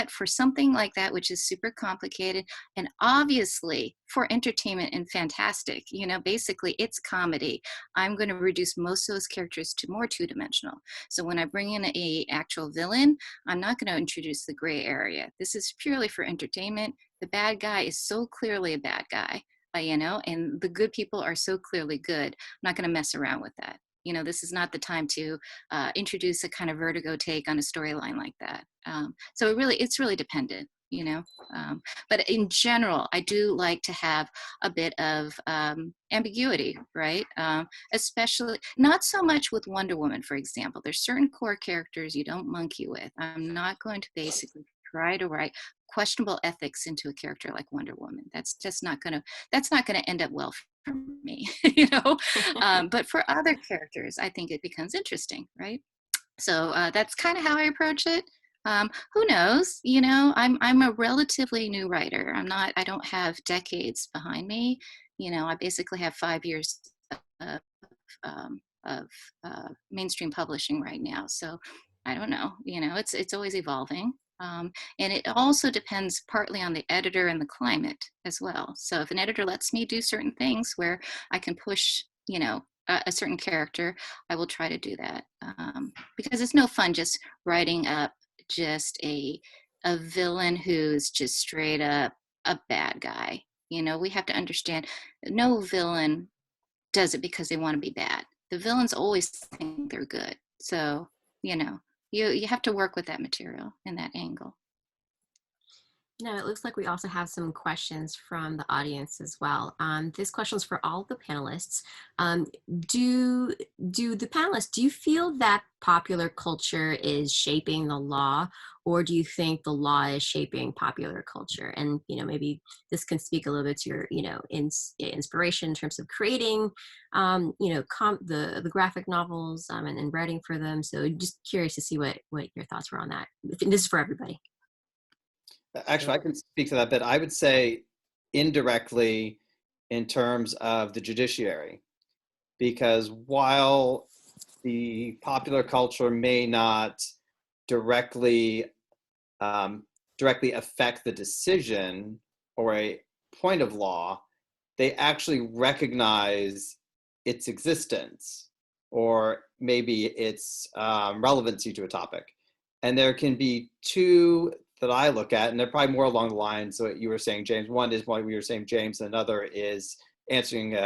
for something like that, which is super complicated and obviously for entertainment and fantastic, basically it's comedy. I'm going to reduce most of those characters to more two-dimensional. So when I bring in a actual villain, I'm not going to introduce the gray area. This is purely for entertainment. The bad guy is so clearly a bad guy. And the good people are so clearly good. I'm not going to mess around with that. This is not the time to introduce a kind of Vertigo take on a storyline like that. So it's really dependent, But in general, I do like to have a bit of ambiguity, right? Especially not so much with Wonder Woman, for example. There's certain core characters you don't monkey with. I'm not going to basically try to write questionable ethics into a character like Wonder Woman. That's not going to end up well for me, But for other characters, I think it becomes interesting, right? So that's kind of how I approach it. Who knows? I'm a relatively new writer. I don't have decades behind me. I basically have 5 years of mainstream publishing right now. So I don't know. It's always evolving. And it also depends partly on the editor and the climate as well. So if an editor lets me do certain things where I can push, a certain character, I will try to do that. Because it's no fun just writing up just a villain who's just straight up a bad guy. We have to understand no villain does it because they want to be bad. The villains always think they're good. So, you have to work with that material and that angle. No, it looks like we also have some questions from the audience as well. This question is for all the panelists. Um, do the panelists, do you feel that popular culture is shaping the law, or do you think the law is shaping popular culture? And maybe this can speak a little bit to your inspiration in terms of creating the graphic novels and writing for them. So just curious to see what your thoughts were on that. This is for everybody. Actually, I can speak to that bit. I would say indirectly in terms of the judiciary, because while the popular culture may not directly directly affect the decision or a point of law, they actually recognize its existence or maybe its relevancy to a topic. And there can be two that I look at, and they're probably more along the lines of what you were saying, James. One is what we were saying, James, and another is answering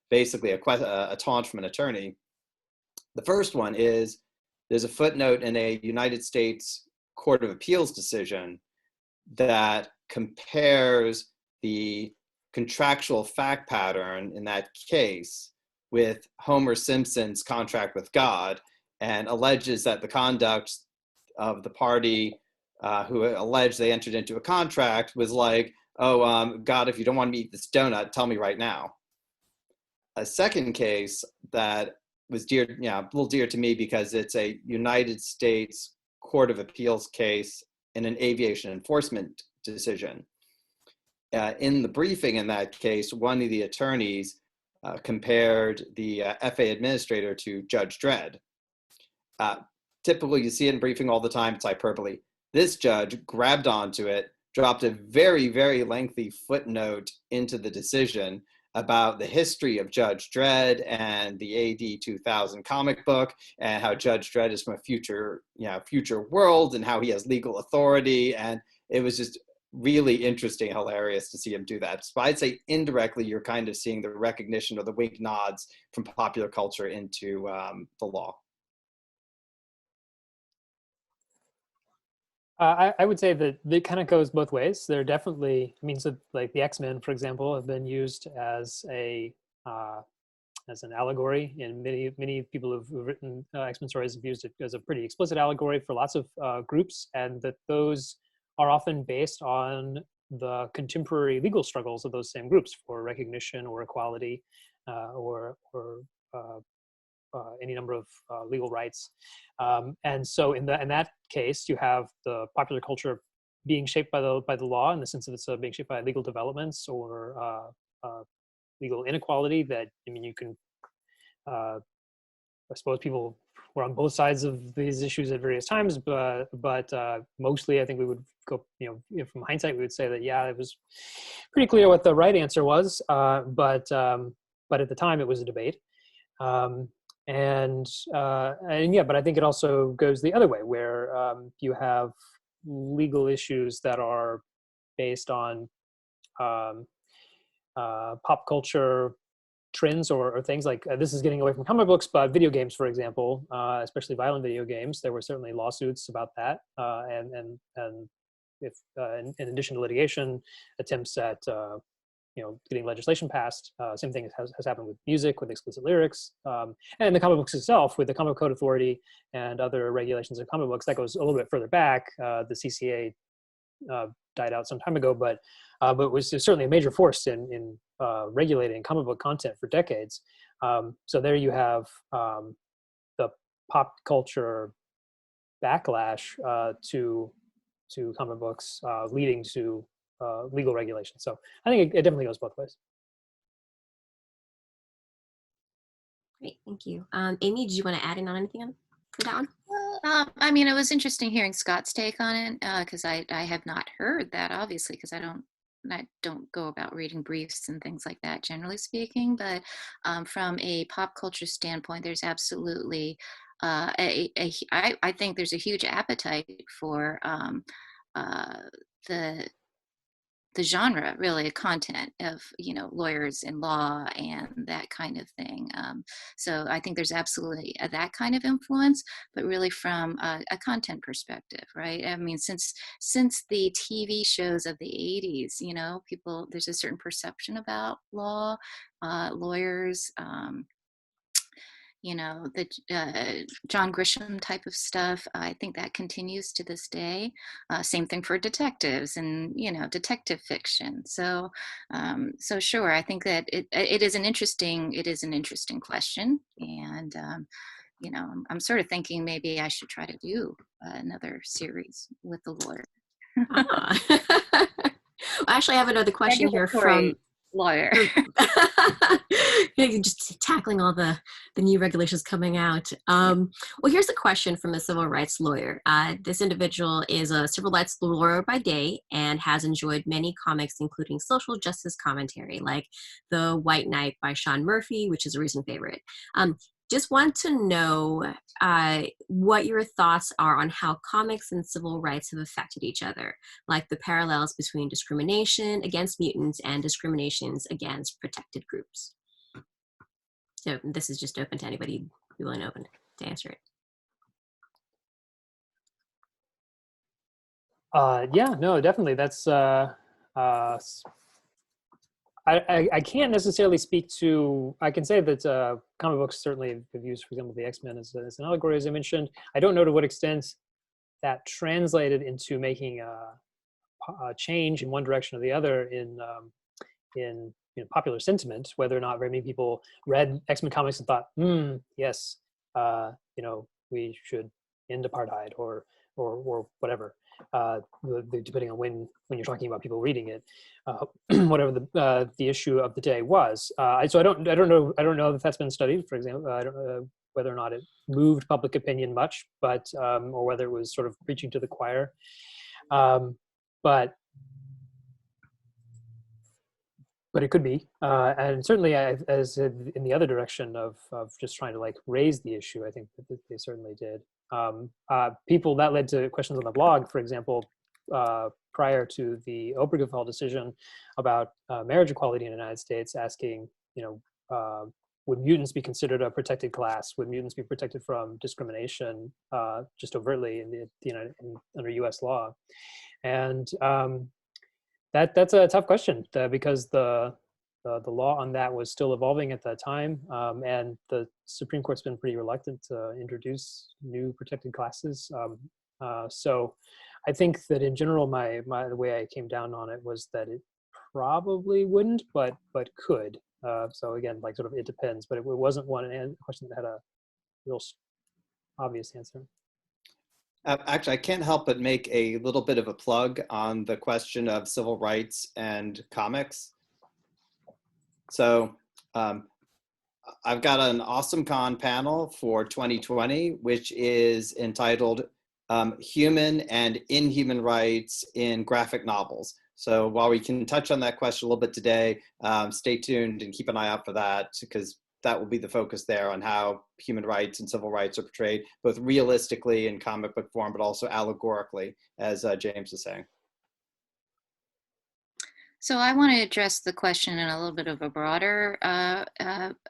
basically a taunt from an attorney. The first one is there's a footnote in a United States Court of Appeals decision that compares the contractual fact pattern in that case with Homer Simpson's contract with God, and alleges that the conduct of the party who alleged they entered into a contract was like, oh, God, if you don't want me to eat this donut, tell me right now. A second case that was dear, a little dear to me because it's a United States Court of Appeals case in an aviation enforcement decision. In the briefing in that case, one of the attorneys compared the FAA administrator to Judge Dredd. Typically, you see it in briefing all the time, it's hyperbole. This judge grabbed onto it, dropped a very, very lengthy footnote into the decision about the history of Judge Dredd and the AD 2000 comic book, and how Judge Dredd is from a future world, and how he has legal authority. And it was just really interesting, hilarious to see him do that. So I'd say indirectly, you're kind of seeing the recognition or the wink nods from popular culture into the law. I would say that it kind of goes both ways. There are definitely, so like the X-Men, for example, have been used as an allegory, and many people who've written X-Men stories have used it as a pretty explicit allegory for lots of groups, and that those are often based on the contemporary legal struggles of those same groups for recognition or equality or any number of legal rights. And so in that case, you have the popular culture being shaped by the law, in the sense of it's being shaped by legal developments or legal inequality that, you can, I suppose people were on both sides of these issues at various times, but mostly I think we would go, from hindsight, we would say that, yeah, it was pretty clear what the right answer was, but at the time it was a debate. And yeah, but I think it also goes the other way, where you have legal issues that are based on pop culture trends or things like this is getting away from comic books, but video games, for example, especially violent video games, there were certainly lawsuits about that, and if in addition to litigation, attempts at getting legislation passed. Same thing has happened with music, with explicit lyrics, and the comic books itself, with the Comic Code Authority and other regulations of comic books. That goes a little bit further back. The CCA died out some time ago, but was certainly a major force in regulating comic book content for decades. So there you have the pop culture backlash to comic books leading to legal regulation. So I think it definitely goes both ways. Great, thank you. Amy, did you want to add in on anything for that one? It was interesting hearing Scott's take on it, because I have not heard that, obviously, because I don't go about reading briefs and things like that, generally speaking. But from a pop culture standpoint, there's absolutely I think there's a huge appetite for the the genre, really, content of, you know, lawyers and law and that kind of thing. So I think there's absolutely that kind of influence, but really from a content perspective, right? I mean, since the TV shows of the 80s, you know, there's a certain perception about law, lawyers, you know, the John Grisham type of stuff. I think that continues to this day. Same thing for detectives and, you know, detective fiction. So, so sure, I think that it is an interesting question, and you know, I'm sort of thinking maybe I should try to do another series with the lawyer. Actually, I have another question here from lawyer. Just tackling all the new regulations coming out. Well, here's a question from a civil rights lawyer. This individual is a civil rights lawyer by day and has enjoyed many comics, including social justice commentary, like The White Knight by Sean Murphy, which is a recent favorite. Just want to know what your thoughts are on how comics and civil rights have affected each other, like the parallels between discrimination against mutants and discriminations against protected groups. So this is just open to anybody willing to open to answer it. Yeah, no, definitely. That's I can't necessarily speak to. I can say that comic books certainly have used, for example, the X-Men as an allegory, as I mentioned. I don't know to what extent that translated into making a change in one direction or the other in you know, popular sentiment. Whether or not very many people read X-Men comics and thought, yes, you know, we should end apartheid or whatever. Depending on when you're talking about people reading it, whatever the issue of the day was. So I don't know if that's been studied. For example, I don't know whether or not it moved public opinion much, but or whether it was sort of preaching to the choir. But it could be, and certainly as in the other direction of just trying to like raise the issue, I think that they certainly did. People that led to questions on the blog, for example, prior to the Obergefell decision about marriage equality in the United States, asking, you know, would mutants be considered a protected class? Would mutants be protected from discrimination just overtly under U.S. law? And that's a tough question because the law on that was still evolving at that time, and the Supreme Court's been pretty reluctant to introduce new protected classes. So I think that in general, the way I came down on it was that it probably wouldn't, but could. So again, like sort of it depends, but it wasn't one question that had a real obvious answer. Actually, I can't help but make a little bit of a plug on the question of civil rights and comics. So I've got an awesome con panel for 2020, which is entitled Human and Inhuman Rights in Graphic Novels. So while we can touch on that question a little bit today, stay tuned and keep an eye out for that, because that will be the focus there on how human rights and civil rights are portrayed, both realistically in comic book form, but also allegorically, as James is saying. So I want to address the question in a little bit of a broader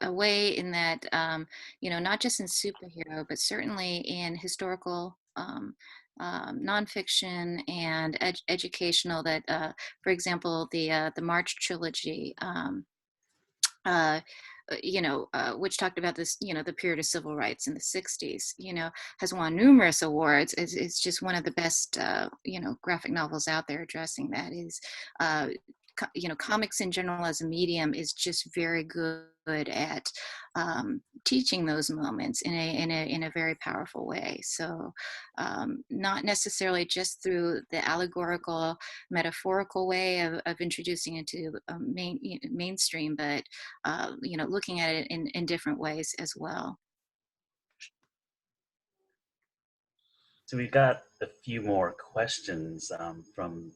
way, in that, you know, not just in superhero, but certainly in historical nonfiction and educational. That, for example, the March trilogy. You know, which talked about this, you know, the period of civil rights in the 60s, you know, has won numerous awards. It's just one of the best, you know, graphic novels out there addressing that. Is, you know, comics in general as a medium is just very good at teaching those moments in a very powerful way. So not necessarily just through the allegorical, metaphorical way of introducing it to mainstream, but you know, looking at it in different ways as well. So we've got a few more questions from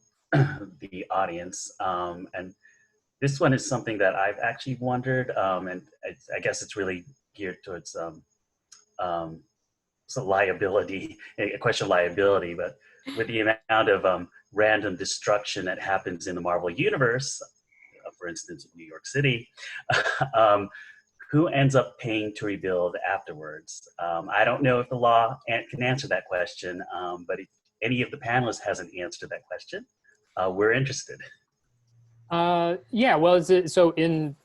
the audience, and this one is something that I've actually wondered, and I guess it's really geared towards so liability, a question of liability. But with the amount of random destruction that happens in the Marvel universe, for instance, New York City, who ends up paying to rebuild afterwards? I don't know if the law can answer that question, but if any of the panelists has an answer to that question, we're interested. Yeah, well, so in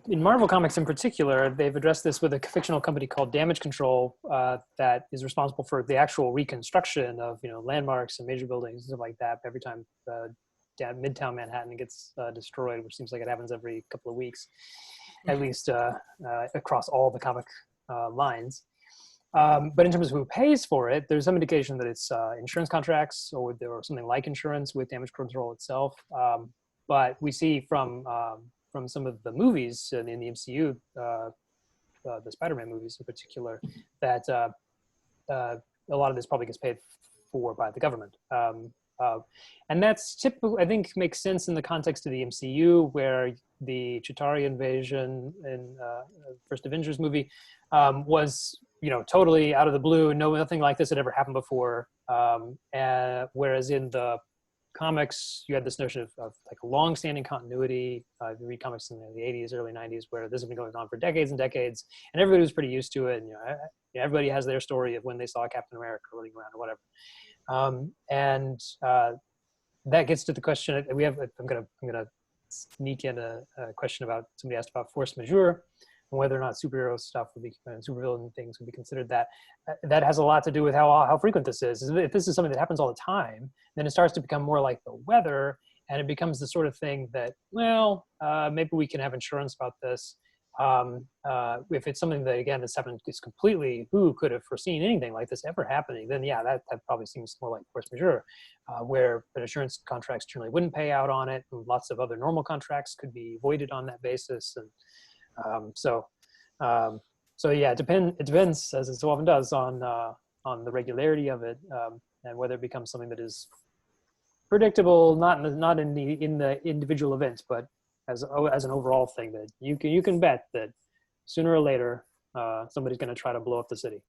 Marvel Comics in particular, they've addressed this with a fictional company called Damage Control that is responsible for the actual reconstruction of landmarks and major buildings and stuff like that. Every time Midtown Manhattan gets destroyed, which seems like it happens every couple of weeks, at least across all the comic lines. But in terms of who pays for it, there's some indication that it's insurance contracts or something like insurance with Damage Control itself. But we see from some of the movies in the MCU, the Spider-Man movies in particular, that a lot of this probably gets paid for by the government. And that's typical, I think, makes sense in the context of the MCU, where the Chitauri invasion in first Avengers movie was, totally out of the blue. Nothing like this had ever happened before. Whereas in the comics, you had this notion of like a long-standing continuity. You read comics in the 80s, early 90s, where this has been going on for decades and decades, and everybody was pretty used to it. And everybody has their story of when they saw Captain America running around or whatever. That gets to the question we have. I'm gonna sneak in a question about somebody asked about force majeure and whether or not superhero stuff would be supervillain things would be considered that. That has a lot to do with how frequent this is. If this is something that happens all the time, then it starts to become more like the weather, and it becomes the sort of thing that, maybe we can have insurance about this. If it's something that, again, is happened, is completely, who could have foreseen anything like this ever happening, then yeah, that probably seems more like force majeure, where insurance contracts generally wouldn't pay out on it, and lots of other normal contracts could be voided on that basis. And so yeah, it depends, as it so often does, on the regularity of it, and whether it becomes something that is predictable, not in the individual events, but as an overall thing, that you can bet that sooner or later somebody's going to try to blow up the city.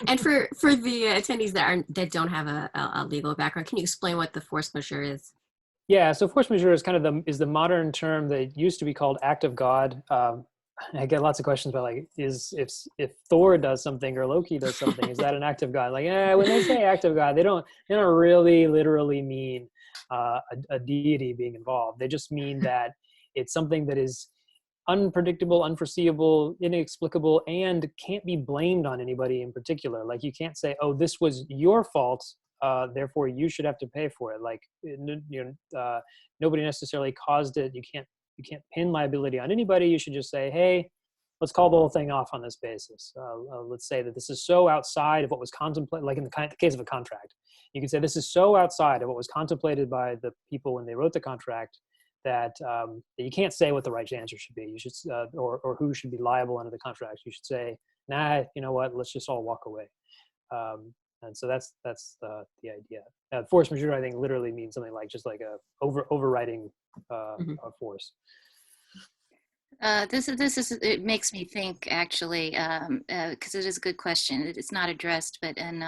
And for the attendees that don't have a legal background, can you explain what the force majeure is? Yeah, so force majeure is kind of the modern term that used to be called act of God. I get lots of questions about, like, if Thor does something or Loki does something, is that an act of God? Like, when they say act of God, they don't really literally mean a deity being involved. They just mean that it's something that is unpredictable, unforeseeable, inexplicable, and can't be blamed on anybody in particular. Like, you can't say, oh, this was your fault, therefore you should have to pay for it. Like, nobody necessarily caused it. You can't pin liability on anybody. You should just say, hey, let's call the whole thing off on this basis. Let's say that this is so outside of what was contemplated, like in the case of a contract. You can say this is so outside of what was contemplated by the people when they wrote the contract that you can't say what the right answer should be. You should, or who should be liable under the contract. You should say, nah, you know what, let's just all walk away. And so that's the idea. Force majeure, I think, literally means something like just like a overriding force. This is it makes me think, actually, because it is a good question. It's not addressed, but in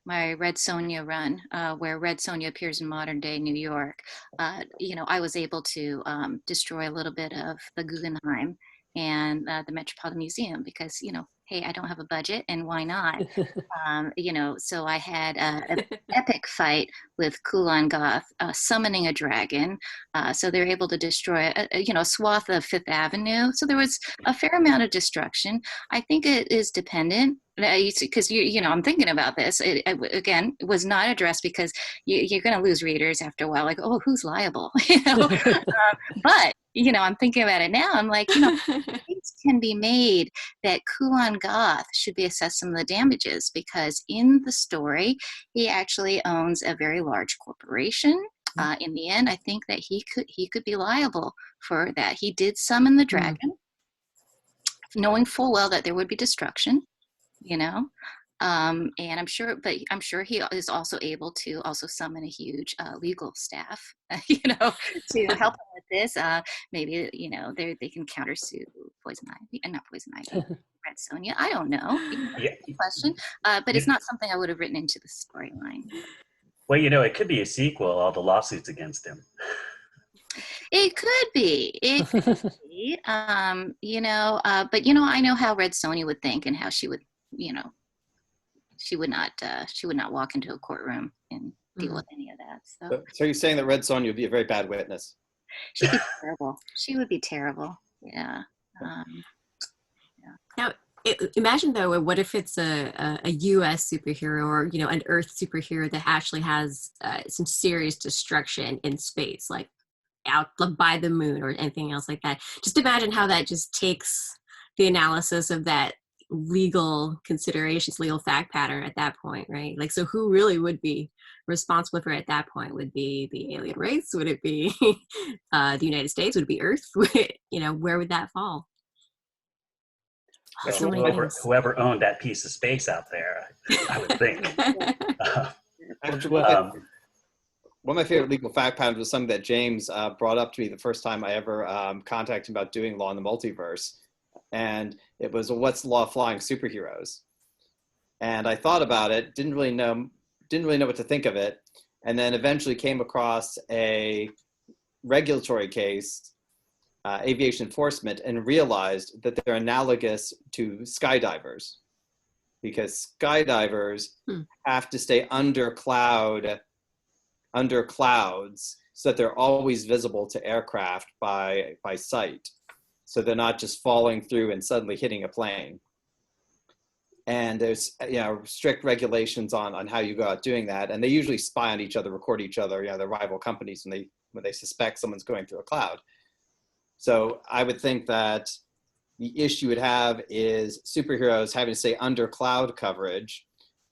my Red Sonja run, where Red Sonja appears in modern day New York, I was able to destroy a little bit of the Guggenheim and the Metropolitan Museum because, hey, I don't have a budget, and why not? So I had an epic fight with Kulan Goth, summoning a dragon. So they were able to destroy, a swath of Fifth Avenue. So there was a fair amount of destruction. I think it is dependent, because I'm thinking about this. It was not addressed because you're going to lose readers after a while. Like, oh, who's liable? But I'm thinking about it now. I'm like, things can be made that Kulan Goth should be assessed some of the damages because in the story he actually owns a very large corporation. In the end, I think that he could be liable for that. He did summon the dragon, knowing full well that there would be destruction. And I'm sure he is also able to also summon a huge legal staff, to help him with this. Maybe, you know, they can counter sue Poison Ivy, and not Poison Ivy, Red Sonja. I don't know. You know, Yeah. that's a question. But it's not something I would have written into the storyline. Well, you know, it could be a sequel, all the lawsuits against him. It could be. It could be. You know, but you know, I know how Red Sonja would think and how she would, you know, she would not walk into a courtroom and deal with any of that. So you're saying that Red Sonja would be a very bad witness? She'd be terrible. She would be terrible. Yeah. Now, imagine though, what if it's a U.S. superhero, or you know, an Earth superhero that actually has some serious destruction in space, like out by the moon or anything else like that. Just imagine how that just takes the analysis of that legal considerations, legal fact pattern at that point, right? Like, so who really would be responsible for it at that point? Would be the alien race? Would it be the United States? Would it be Earth? You know, where would that fall? So many things. Whoever owned that piece of space out there, I would think. Actually, one of my favorite legal fact patterns was something that James brought up to me the first time I ever contacted him about doing law in the multiverse. And it was, what's the law of flying superheroes? And I thought about it, didn't really know what to think of it. And then eventually came across a regulatory case, aviation enforcement, and realized that they're analogous to skydivers, because skydivers have to stay under clouds so that they're always visible to aircraft by sight. So they're not just falling through and suddenly hitting a plane. And there's, you know, strict regulations on how you go out doing that. And they usually spy on each other, record each other, you know, their rival companies when they suspect someone's going through a cloud. So I would think that the issue would have is superheroes having to stay under cloud coverage,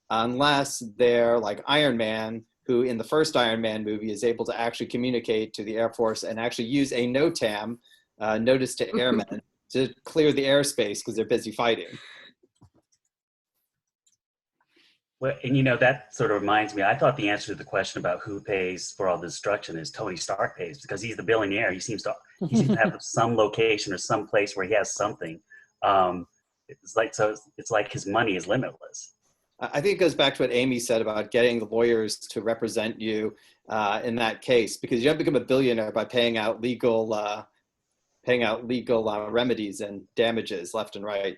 unless they're like Iron Man, who in the first Iron Man movie is able to actually communicate to the Air Force and actually use a NOTAM, notice to airmen, to clear the airspace because they're busy fighting. Well, and you know, that sort of reminds me, I thought the answer to the question about who pays for all the destruction is Tony Stark pays, because he's the billionaire. He seems to have some location or some place where he has something. It's like his money is limitless. I think it goes back to what Amy said about getting the lawyers to represent you in that case, because you don't become a billionaire by paying out legal remedies and damages left and right.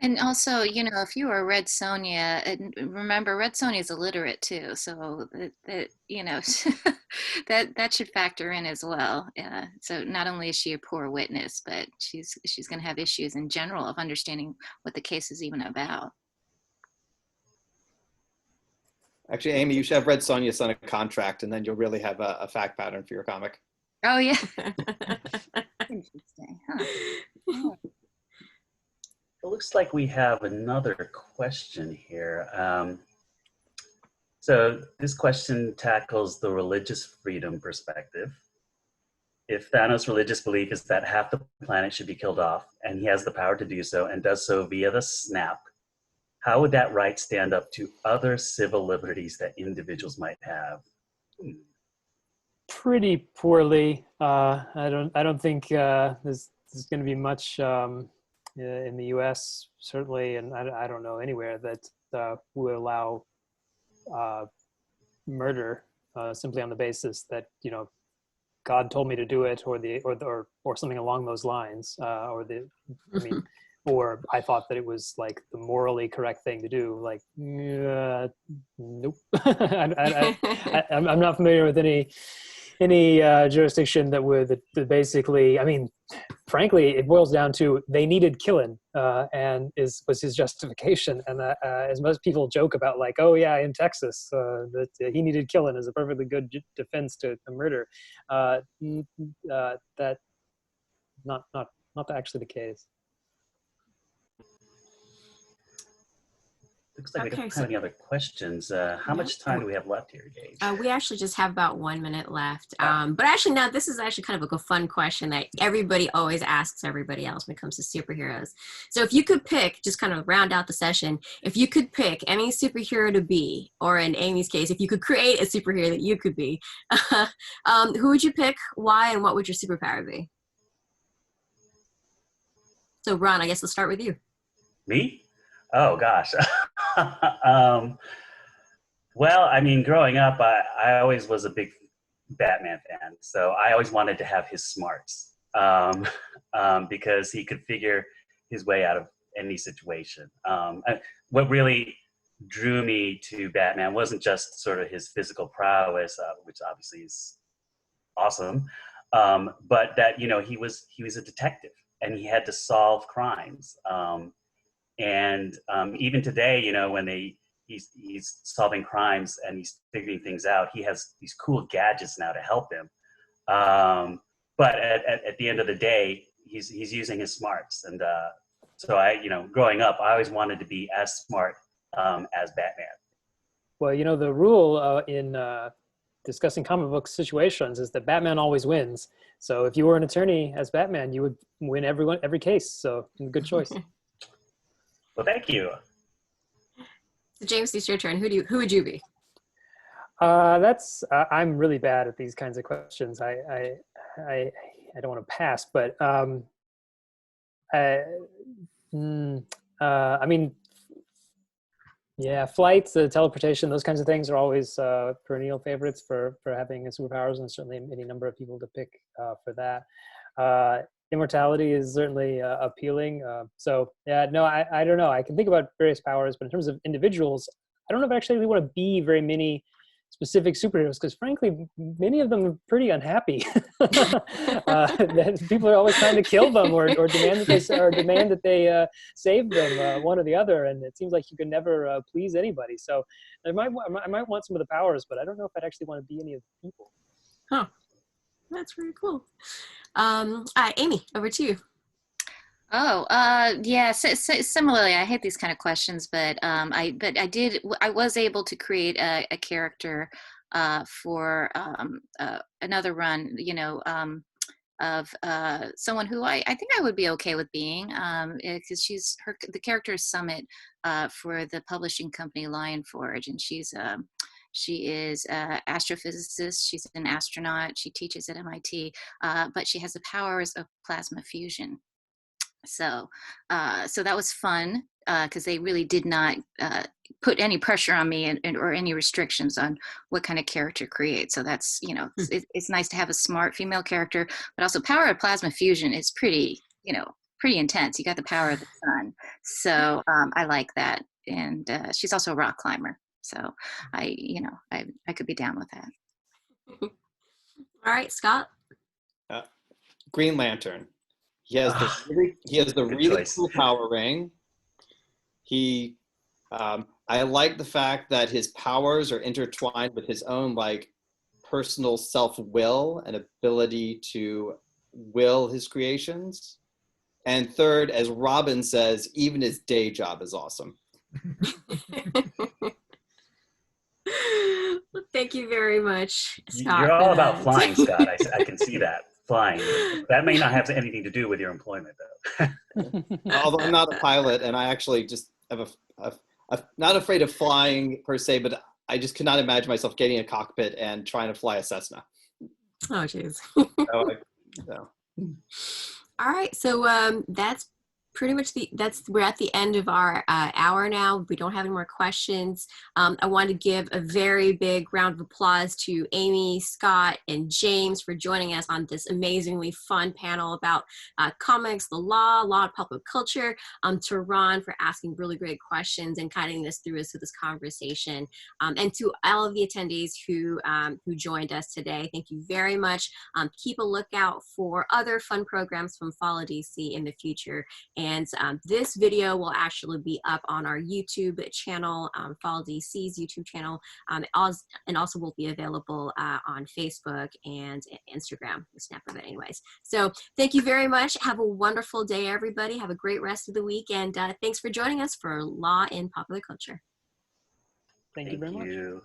And also, you know, if you are Red Sonja, and remember, Red Sonja is illiterate too, so that you know, that should factor in as well. So not only is she a poor witness, but she's going to have issues in general of understanding what the case is even about. Actually, Amy, you should have Red Sonja sign a contract, and then you'll really have a fact pattern for your comic. Oh yeah. Interesting, huh? Oh. It looks like we have another question here. So this question tackles the religious freedom perspective. If Thanos' religious belief is that half the planet should be killed off, and he has the power to do so, and does so via the snap, how would that right stand up to other civil liberties that individuals might have? Pretty poorly. I don't think there's going to be much in the U.S. certainly, and I don't know anywhere that will allow murder simply on the basis that, you know, God told me to do it, or something along those lines, or I thought that it was like the morally correct thing to do. Like, nope. I'm not familiar with any jurisdiction that would basically, I mean, frankly, it boils down to they needed killing, and was his justification. And as most people joke about, like, oh yeah, in Texas, that he needed killing is a perfectly good defense to murder. That not actually the case. Looks like we Okay, don't so have any other questions. How much time do we have left here, Gage? we actually just have about 1 minute left. Oh. But actually, now this is actually kind of like a fun question that everybody always asks everybody else when it comes to superheroes. So if you could pick, just kind of round out the session, if you could pick any superhero to be, or in Amy's case, if you could create a superhero that you could be, who would you pick, why, and what would your superpower be? So Ron, I guess we'll start with you. Me? Oh gosh. Well, I mean, growing up, I always was a big Batman fan, so I always wanted to have his smarts, because he could figure his way out of any situation. What really drew me to Batman wasn't just sort of his physical prowess, which obviously is awesome, but that he was a detective and he had to solve crimes. And even today, when he's solving crimes and he's figuring things out, he has these cool gadgets now to help him. But at the end of the day, he's using his smarts. And so growing up, I always wanted to be as smart as Batman. Well, the rule in discussing comic book situations is that Batman always wins. So if you were an attorney as Batman, you would win every case. So good choice. Well, thank you. So James, it's your turn. Who would you be? I'm really bad at these kinds of questions. I don't want to pass, but I mean, yeah, flights, teleportation, those kinds of things are always perennial favorites for having superpowers, and certainly any number of people to pick for that. Immortality is certainly appealing. So yeah, no, I don't know. I can think about various powers, but in terms of individuals, I don't know if I actually want to be very many specific superheroes, because frankly, many of them are pretty unhappy. That people are always trying to kill them or demand that they save them, one or the other, and it seems like you can never please anybody. So I might want some of the powers, but I don't know if I'd actually want to be any of the people. Huh. That's really cool. Amy, over to you. Oh, yeah. Similarly, I hate these kind of questions, but I was able to create a character for another run, of someone who I think I would be okay with being, because the character is Summit for the publishing company Lion Forge, and she is an astrophysicist. She's an astronaut. She teaches at MIT, but she has the powers of plasma fusion. So that was fun, because they really did not put any pressure on me or any restrictions on what kind of character create. So that's, it's nice to have a smart female character, but also power of plasma fusion is pretty intense. You got the power of the sun. So I like that. And she's also a rock climber. So I could be down with that. All right, Scott. Green Lantern. He has the really cool power ring. I like the fact that his powers are intertwined with his own personal self-will and ability to will his creations. And third, as Robin says, even his day job is awesome. Well, thank you very much, Scott. You're all about flying, Scott. I can see that. Flying. That may not have anything to do with your employment, though. Although I'm not a pilot, and I actually just I'm not afraid of flying per se, but I just could not imagine myself getting a cockpit and trying to fly a Cessna. Oh, jeez. So. All right, so that's pretty much we're at the end of our hour now. We don't have any more questions. I want to give a very big round of applause to Amy, Scott, and James for joining us on this amazingly fun panel about comics, the law and public culture. To Ron for asking really great questions and guiding us through this conversation. And to all of the attendees who joined us today, thank you very much. Keep a lookout for other fun programs from FALA DC in the future. And this video will actually be up on our YouTube channel, FALA DC's YouTube channel, and also will be available on Facebook and Instagram, the snap of it anyways. So thank you very much. Have a wonderful day, everybody. Have a great rest of the week. And thanks for joining us for Law in Popular Culture. Thank you very much. You.